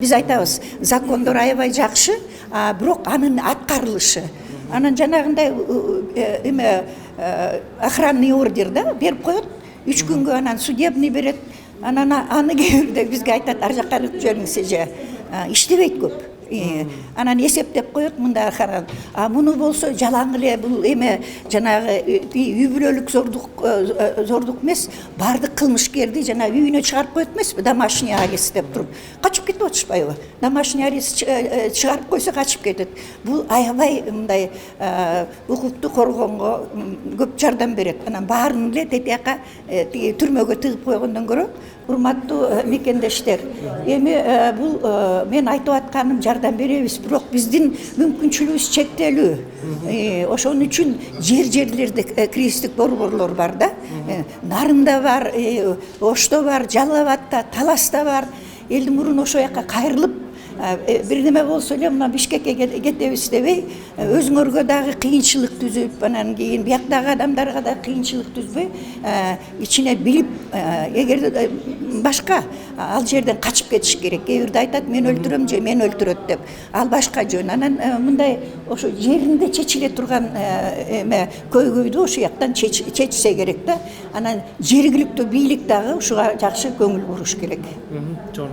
Biz айтабыз, закондор аябай жакшы, бирок анын аткарылышы. Анан жанагындай охранный ордер да берип коет, 3 күнгө анан судебный берет. Анан аны кээ бирде бизге айтат, ар жакка алып жибериңиз же. Иштебейт көп. Анан эсептеп коет мында каран. Муну болсо жалаң эле бул жанагы үй бүлөлүк зордук эмес, бардык кылмышкерди жана үйүнө чыгарып коет эмеспи, домашний арест деп туруп. Качып кетип атышпайбы? Домашний арест чыгарып койсо качып кетет. Бул аябай мындай укукту коргоого көп жардам берет. Анан баарын эле тетияка түрмөгө тыгып койгондон көрө, урматтуу мекендештер, эми бул мен айтып атканым жардам беребиз, бирок биздин мүмкүнчүлүгүбүз чектелүү. Ошон үчүн жерлерде кризистик борборлор бар да. Нарында бар, Ошто бар, Жалал Абадта, Таласта бар. Элдин мурун ошо жака кайрылып, бир неме болсо эле мына Бишкекке кетебиз дебей, өзүңөргө дагы кыйынчылык түзүп, анан кийин бияктагы адамдарга да кыйынчылык түзбөй, ичине билип, эгер башка ал жерден качып кетиш керек. Кээ бирде айтат, мен өлтүрөм же мен өлтүрөт деп. Ал башка жөн. Анан мындай ошо жеринде чечиле турган көйгөйдү ошо жактан чечсе керек да. Анан жергиликтүү бийлик дагы ушуга жакшы көңүл буруш керек. Çok